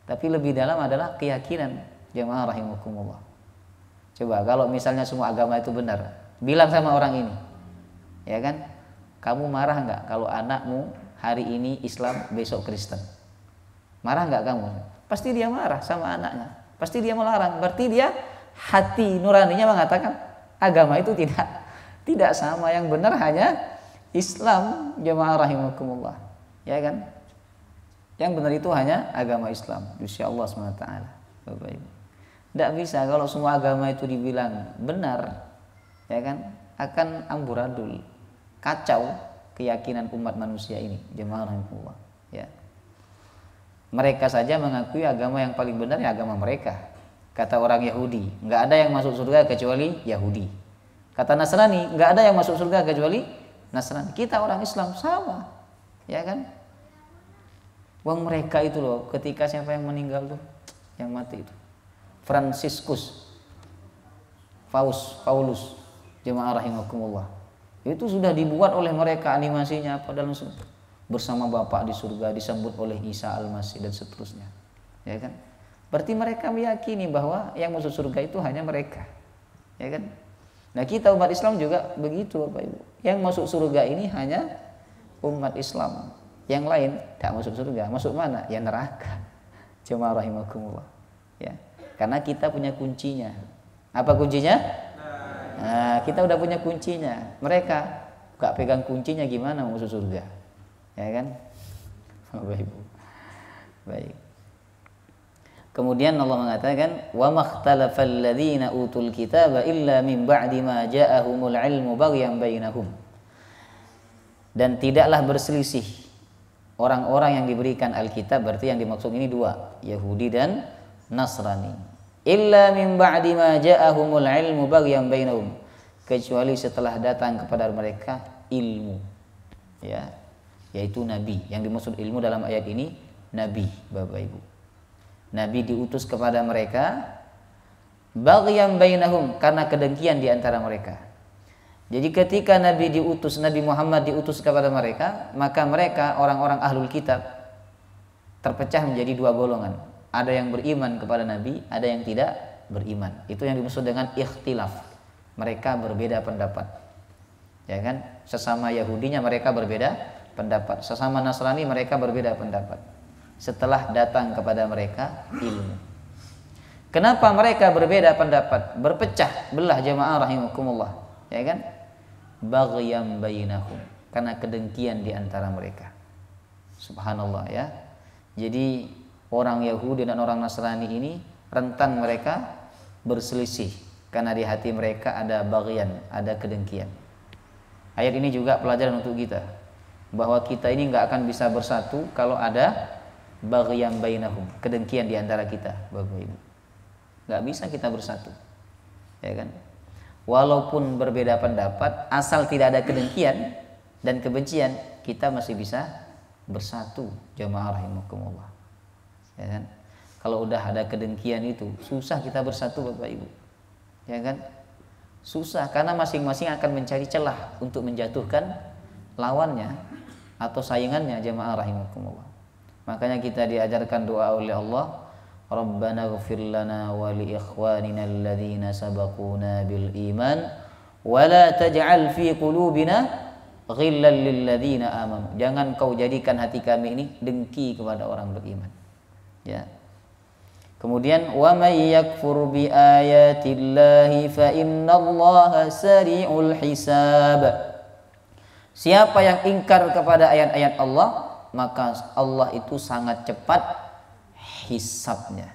Tapi lebih dalam adalah keyakinan, jemaah rahimakumullah. Coba kalau misalnya semua agama itu benar, bilang sama orang ini, ya kan? Kamu marah nggak kalau anakmu hari ini Islam, besok Kristen? Marah nggak kamu? Pasti dia marah sama anaknya. Pasti dia melarang. Berarti dia hati nuraninya mengatakan agama itu tidak sama, yang benar hanya Islam, jemaah rahimakumullah, ya kan? Yang benar itu hanya agama Islam, insyaallah SWT, Bapak Ibu. Tidak bisa kalau semua agama itu dibilang benar, ya kan? Akan amburadul, kacau keyakinan umat manusia ini, jemaah rahimakumullah, ya. Mereka saja mengakui agama yang paling benar ya agama mereka. Kata orang Yahudi, nggak ada yang masuk surga kecuali Yahudi. Kata Nasrani, nggak ada yang masuk surga kecuali Nasrani. Kita orang Islam sama, ya kan? Wong mereka itu loh, ketika siapa yang meninggal tuh, yang mati itu, Fransiskus, Paulus, jemaah rahimakumullah. Itu sudah dibuat oleh mereka animasinya apa dalam bersama Bapa di surga, disambut oleh Isa Al-Masih dan seterusnya, ya kan? Berarti mereka meyakini bahwa yang masuk surga itu hanya mereka, ya kan? Nah kita umat Islam juga begitu, Bapak Ibu. Yang masuk surga ini hanya umat Islam, yang lain tidak masuk surga. Masuk mana? Ya neraka. Jemaah rahimakumullah, ya. Karena kita punya kuncinya, Apa kuncinya? Nah, kita udah punya kuncinya. Mereka gak pegang kuncinya, gimana mau masuk surga? Ya kan? Bapak Ibu. Baik. Kemudian Allah mengatakan, "Wa makhtalafal ladzina utul kitaba illa min ba'di ma ja'ahumul 'ilmu baghyan bainahum." Dan tidaklah berselisih orang-orang yang diberikan Alkitab, berarti yang dimaksud ini dua, Yahudi dan Nasrani. Illa min ba'di ma ja'ahumul 'ilmu baghyan bainahum, kecuali setelah datang kepada mereka ilmu, ya, yaitu nabi. Yang dimaksud ilmu dalam ayat ini nabi, Bapak Ibu. Nabi diutus kepada mereka baghyan bainahum, karena kedengkian di antara mereka. Jadi ketika Nabi diutus, Nabi Muhammad diutus kepada mereka, maka mereka orang-orang ahlul kitab terpecah menjadi dua golongan. Ada yang beriman kepada Nabi, ada yang tidak beriman. Itu yang dimaksud dengan ikhtilaf. Mereka berbeda pendapat. Ya kan? Sesama Yahudinya mereka berbeda pendapat, sesama Nasrani mereka berbeda pendapat. Setelah datang kepada mereka ilmu. Kenapa mereka berbeda pendapat, berpecah belah jamaah rahimakumullah? Ya kan? Baghyan bainahum, karena kedengkian di antara mereka. Subhanallah ya. Jadi orang Yahudi dan orang Nasrani ini rentan mereka berselisih karena di hati mereka ada baghyan, ada kedengkian. Ayat ini juga pelajaran untuk kita, bahwa kita ini nggak akan bisa bersatu kalau ada baghyan bainahum, kedengkian di antara kita, Bapak Ibu. Nggak bisa kita bersatu, ya kan? Walaupun berbeda pendapat, asal tidak ada kedengkian dan kebencian, kita masih bisa bersatu, jamaah rahimakumullah. Ya kan? Kalau udah ada kedengkian itu susah kita bersatu, Bapak Ibu. Ya kan? Susah, karena masing-masing akan mencari celah untuk menjatuhkan lawannya atau saingannya, jamaah rahimakumullah. Makanya kita diajarkan doa oleh Allah, Rabbana ighfir lana wa li ikhwanina alladhina sabaquna bil iman wa la taj'al fi qulubina ghillan lil ladzina amanu. Jangan kau jadikan hati kami ini dengki kepada orang beriman. Ya. Kemudian wa may yakfur bi ayatillahi fa innallaha sari'ul hisab. Siapa yang ingkar kepada ayat-ayat Allah, maka Allah itu sangat cepat hisabnya.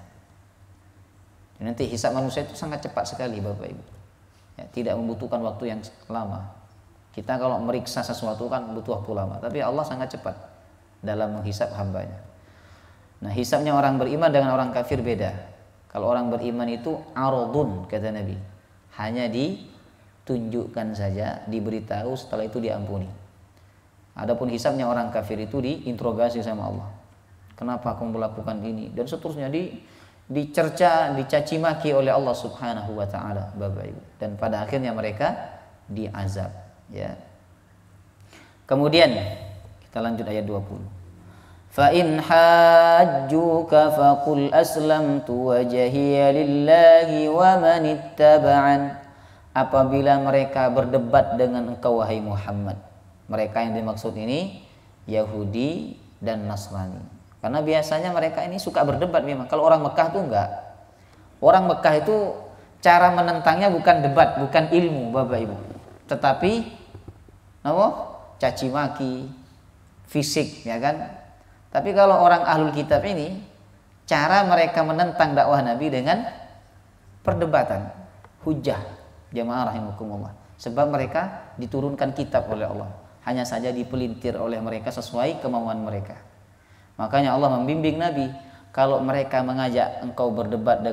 Dan nanti hisab manusia itu sangat cepat sekali, Bapak Ibu. Ya, tidak membutuhkan waktu yang lama. Kita kalau meriksa sesuatu kan butuh waktu lama, tapi Allah sangat cepat dalam menghisab hambanya. Nah, hisabnya orang beriman dengan orang kafir beda. Kalau orang beriman itu aradun, kata Nabi, hanya ditunjukkan saja, diberitahu, setelah itu diampuni. Adapun hisabnya orang kafir itu diinterogasi sama Allah. Kenapa kamu melakukan ini? Dan seterusnya dicerca, dicaci maki oleh Allah Subhanahu wa taala, Bapak Ibu. Dan pada akhirnya mereka diazab, ya. Kemudian kita lanjut ayat 20. Fa in hajjuka faqul aslamtu wajhiya lillahi wa man ittaba'an. Apabila mereka berdebat dengan engkau wahai Muhammad. Mereka yang dimaksud ini Yahudi dan Nasrani. Karena biasanya mereka ini suka berdebat memang. Kalau orang Mekah itu enggak. Orang Mekah itu cara menentangnya bukan debat, bukan ilmu, Bapak Ibu. Tetapi apa? Caci maki, fisik, ya kan? Tapi kalau orang ahlul kitab ini, cara mereka menentang dakwah Nabi dengan perdebatan, hujah, jamaah rahimakumullah. Sebab mereka diturunkan kitab oleh Allah. Hanya saja dipelintir oleh mereka sesuai kemauan mereka. Makanya Allah membimbing Nabi, kalau mereka mengajak engkau berdebat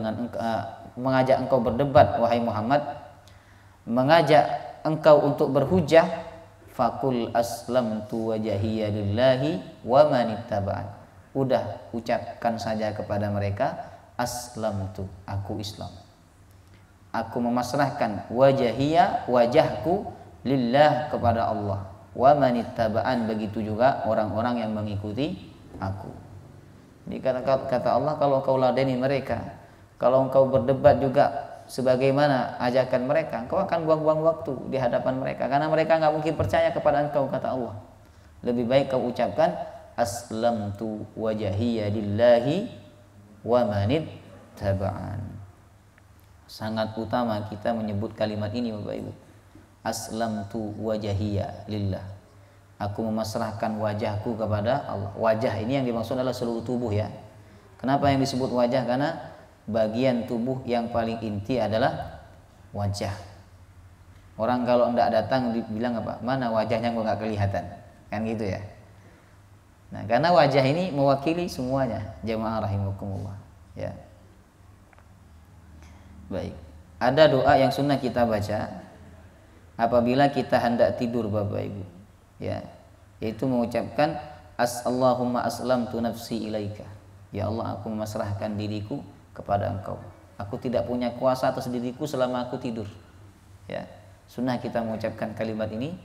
wahai Muhammad, mengajak engkau untuk berhujah, faqul aslamtu wajhiya lillahi wa man ittaba'an. Udah ucapkan saja kepada mereka, aslamtu, aku Islam. Aku memasrahkan wajhiya, wajahku, lillah, kepada Allah. Wa man ittaba'an, begitu juga orang-orang yang mengikuti aku. Jadi kata Allah, kalau kau ladeni mereka, kalau engkau berdebat juga sebagaimana ajakan mereka, engkau akan buang-buang waktu di hadapan mereka, karena mereka enggak mungkin percaya kepada engkau, kata Allah. Lebih baik kau ucapkan aslamtu wajhiya lillahi wa man ittaba'an. sangat utama kita menyebut kalimat ini Bapak Ibu. Aslamtu wajhiya lillah. Aku memasrahkan wajahku kepada Allah. Wajah ini yang dimaksud adalah seluruh tubuh ya. Kenapa yang disebut wajah? Karena bagian tubuh yang paling inti adalah wajah. Orang kalau enggak datang dibilang apa? Mana wajahnya kok enggak kelihatan? Kan gitu ya. Nah, karena wajah ini mewakili semuanya. Jamaah rahimakumullah. Ya. Baik. Ada doa yang sunnah kita baca apabila kita hendak tidur Bapak Ibu. Ya. Yaitu mengucapkan Allahumma aslamtu nafsi ilaika. Ya Allah, aku memasrahkan diriku kepada Engkau. Aku tidak punya kuasa atas diriku selama aku tidur. Ya. Sunnah kita mengucapkan kalimat ini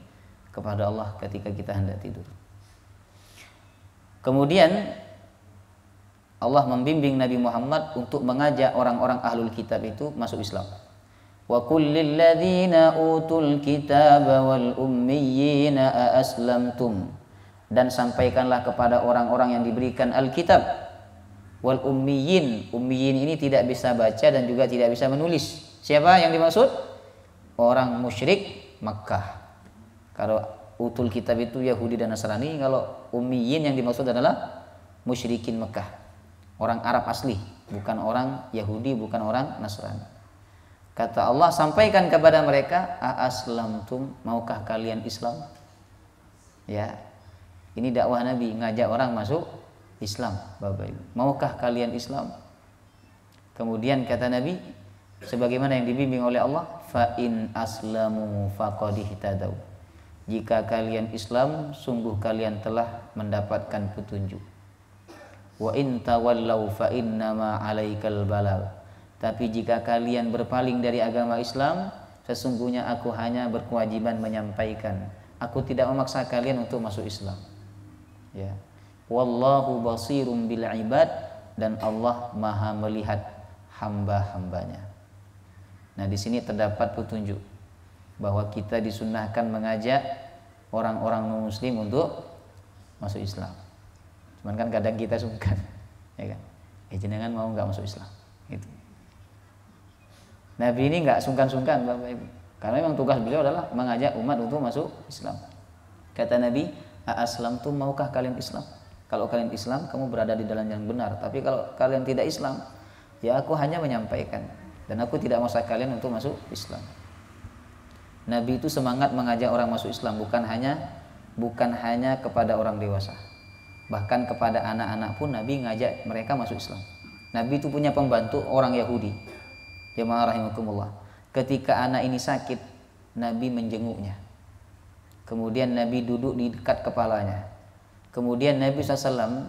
kepada Allah ketika kita hendak tidur. Kemudian Allah membimbing Nabi Muhammad untuk mengajak orang-orang ahlul kitab itu masuk Islam. Wa kullil ladzina utul kitaba wal ummiyina aslamtum, dan sampaikanlah kepada orang-orang yang diberikan Alkitab wal ummiyin. Ummiyin ini tidak bisa baca dan juga tidak bisa menulis. Siapa yang dimaksud? Orang musyrik Makkah. Kalau utul kitab itu Yahudi dan Nasrani, kalau ummiyin yang dimaksud adalah musyrikin Makkah. Orang Arab asli, bukan orang Yahudi, bukan orang Nasrani. Kata Allah, sampaikan kepada mereka, aslamtum, maukah kalian Islam? Ya. Ini dakwah Nabi, ngajak orang masuk Islam, Bapak Ibu. Maukah kalian Islam? Kemudian kata Nabi, sebagaimana yang dibimbing oleh Allah, fa in aslamu faqad ihtadaw. Jika kalian Islam, sungguh kalian telah mendapatkan petunjuk. Wa in tawallaw fa innama 'alaikal balagh. Tapi jika kalian berpaling dari agama Islam, sesungguhnya aku hanya berkewajiban menyampaikan. Aku tidak memaksa kalian untuk masuk Islam. Ya. Wallahu basirum bil ibad, dan Allah Maha melihat hamba-hambanya. Nah, di sini terdapat petunjuk bahwa kita disunnahkan mengajak orang-orang non-muslim untuk masuk Islam. Cuman kan kadang kita sungkan, ya kan? Jenengan mau nggak masuk Islam? Gitu. Nabi ini nggak sungkan-sungkan Bapak Ibu, karena memang tugas beliau adalah mengajak umat untuk masuk Islam. Kata Nabi, aslamtum, maukah kalian Islam? Kalau kalian Islam, kamu berada di dalam yang benar. Tapi kalau kalian tidak Islam, ya aku hanya menyampaikan, dan aku tidak memaksa kalian untuk masuk Islam. Nabi itu semangat mengajak orang masuk Islam, bukan hanya kepada orang dewasa, bahkan kepada anak-anak pun Nabi ngajak mereka masuk Islam. Nabi itu punya pembantu orang Yahudi. Jemaah rahimakumullah. Ketika anak ini sakit, Nabi menjenguknya. Kemudian Nabi duduk di dekat kepalanya. Kemudian Nabi SAW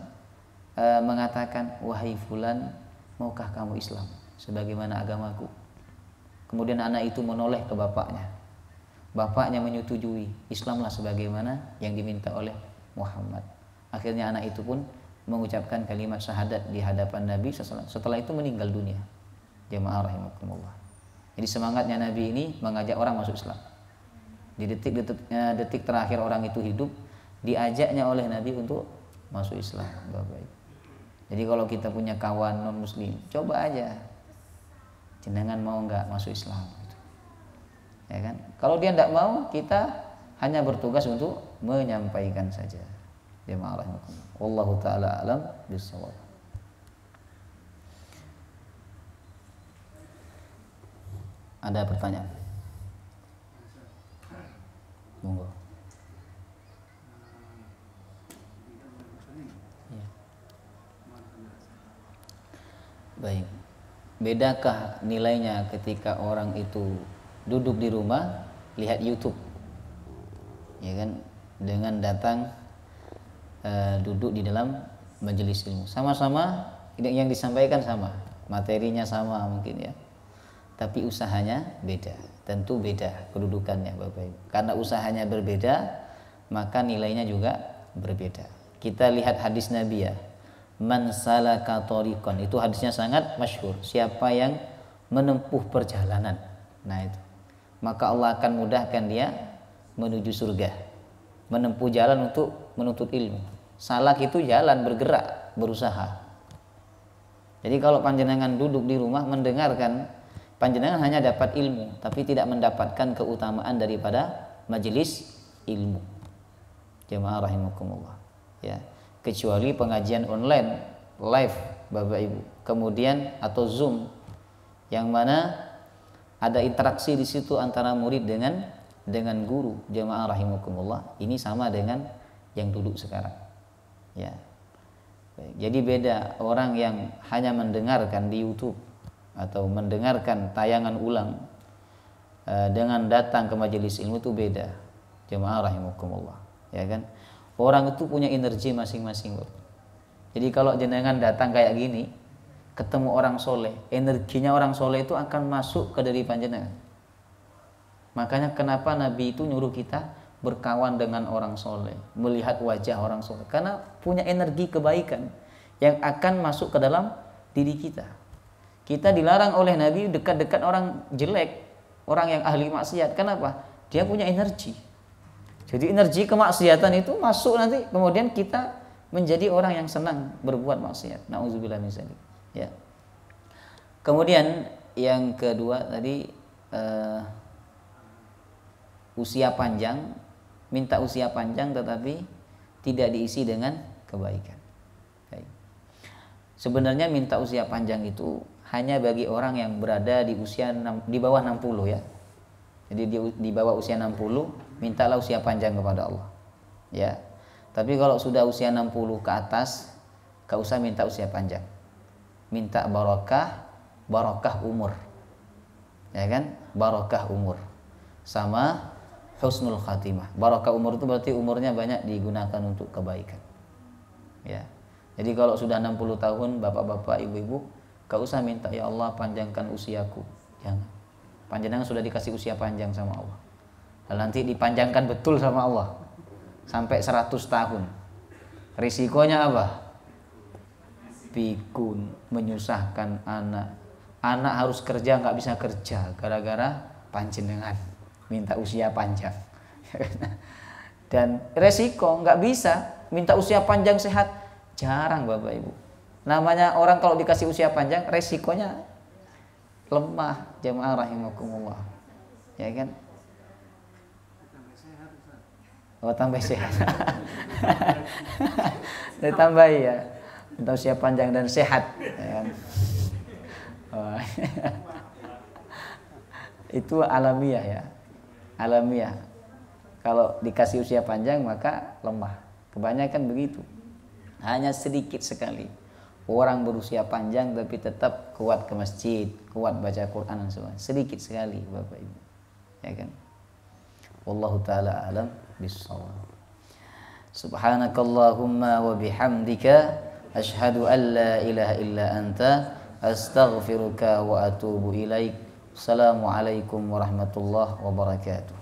mengatakan, wahai fulan, maukah kamu Islam sebagaimana agamaku? Kemudian anak itu menoleh ke bapaknya. Bapaknya menyetujui, Islamlah sebagaimana yang diminta oleh Muhammad. Akhirnya anak itu pun mengucapkan kalimat syahadat di hadapan Nabi SAW. Setelah itu meninggal dunia. Jemaah rahimakumullah. Jadi semangatnya Nabi ini mengajak orang masuk Islam. Di detik terakhir orang itu hidup, diajaknya oleh Nabi untuk masuk Islam. Baik. Jadi kalau kita punya kawan non muslim, coba aja, jenengan mau nggak masuk Islam? Ya kan? Kalau dia tidak mau, kita hanya bertugas untuk menyampaikan saja. Jemaah rahimakumullah. Wallahu taala alam bissawab. Ada pertanyaan? Monggo. Ya. Baik. Bedakah nilainya ketika orang itu duduk di rumah lihat YouTube? Ya kan? Dengan datang duduk di dalam majelis ilmu. Sama-sama yang disampaikan sama, materinya sama mungkin ya. Tapi usahanya beda, tentu beda kedudukannya Bapak Ibu. Karena usahanya berbeda, maka nilainya juga berbeda. Kita lihat hadis Nabi ya, man salaka thariqan, itu hadisnya sangat masyhur. Siapa yang menempuh perjalanan, nah itu, maka Allah akan mudahkan dia menuju surga. Menempuh jalan untuk menuntut ilmu. Salak itu jalan, bergerak, berusaha. Jadi kalau panjenengan duduk di rumah mendengarkan panjenengan hanya dapat ilmu tapi tidak mendapatkan keutamaan daripada majelis ilmu. Jemaah rahimakumullah. Ya, kecuali pengajian online live Bapak Ibu, kemudian atau Zoom yang mana ada interaksi di situ antara murid dengan guru. Jemaah rahimakumullah, ini sama dengan yang dulu sekarang. Ya. Jadi beda orang yang hanya mendengarkan di YouTube atau mendengarkan tayangan ulang dengan datang ke majelis ilmu itu beda. Jemaah rahimakumullah, ya kan? Orang itu punya energi masing-masing, Bro. Jadi kalau jenengan datang kayak gini, ketemu orang soleh, energinya orang soleh itu akan masuk ke diri panjenengan. Makanya kenapa Nabi itu nyuruh kita berkawan dengan orang soleh, melihat wajah orang soleh, karena punya energi kebaikan yang akan masuk ke dalam diri kita. Kita dilarang oleh Nabi dekat-dekat orang jelek, orang yang ahli maksiat. Kenapa? Dia punya energi. Jadi energi kemaksiatan itu masuk nanti, kemudian kita menjadi orang yang senang berbuat maksiat. Nauzubillah min dzalik. Ya. Kemudian yang kedua tadi usia panjang, minta usia panjang tetapi tidak diisi dengan kebaikan. Baik. Sebenarnya minta usia panjang itu hanya bagi orang yang berada di usia di bawah 60 ya. Jadi di bawah usia 60 mintalah usia panjang kepada Allah. Ya. Tapi kalau sudah usia 60 ke atas, gak usah minta usia panjang. Minta barokah umur. Ya kan? Barokah umur. Sama husnul khatimah. Barokah umur itu berarti umurnya banyak digunakan untuk kebaikan. Ya. Jadi kalau sudah 60 tahun, bapak-bapak, ibu-ibu, gak usah minta ya Allah panjangkan usiaku. Jangan. Panjenengan sudah dikasih usia panjang sama Allah. Dan nanti dipanjangkan betul sama Allah sampai 100 tahun. Risikonya apa? Pikun, menyusahkan anak. Anak harus kerja nggak bisa kerja gara-gara panjenengan minta usia panjang. Dan resiko nggak bisa minta usia panjang sehat jarang Bapak Ibu. Namanya orang kalau dikasih usia panjang resikonya lemah. Jemaah rahimakumullah, ya kan? Oh tambah sehat. Ditambah ya, minta usia panjang dan sehat, ya kan? Oh. Itu alamiah ya, alamiah. Kalau dikasih usia panjang maka lemah. Kebanyakan begitu. Hanya sedikit sekali orang berusia panjang tapi tetap kuat ke masjid, kuat baca Quran dan sebagainya. Sedikit sekali Bapak Ibu, ya kan? Wallahu taala alam bissawab. Subhanakallahumma wa bihamdika asyhadu an la ilaha illa anta astaghfiruka wa atubu ilaik. Assalamualaikum warahmatullahi wabarakatuh.